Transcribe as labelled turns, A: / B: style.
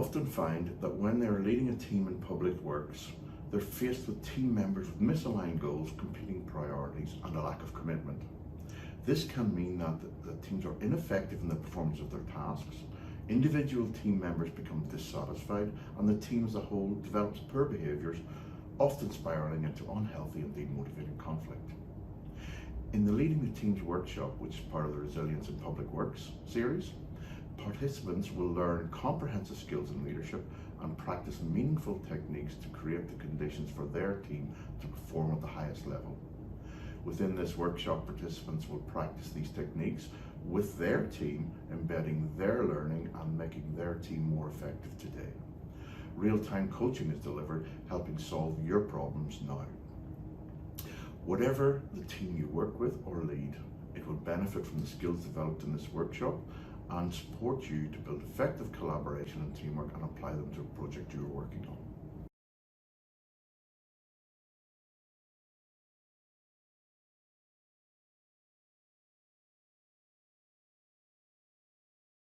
A: often find that when they're leading a team in public works, they're faced with team members with misaligned goals, competing priorities, and a lack of commitment. This can mean that the teams are ineffective in the performance of their tasks, individual team members become dissatisfied, and the team as a whole develops poor behaviours, often spiralling into unhealthy and demotivating conflict. In the Leading the Teams workshop, which is part of the Resilience in Public Works series, participants will learn comprehensive skills in leadership and practice meaningful techniques to create the conditions for their team to perform at the highest level. Within this workshop, participants will practice these techniques with their team, embedding their learning and making their team more effective today. Real-time coaching is delivered, helping solve your problems now. Whatever the team you work with or lead, it will benefit from the skills developed in this workshop and support you to build effective collaboration and teamwork and apply them to a project you're working on.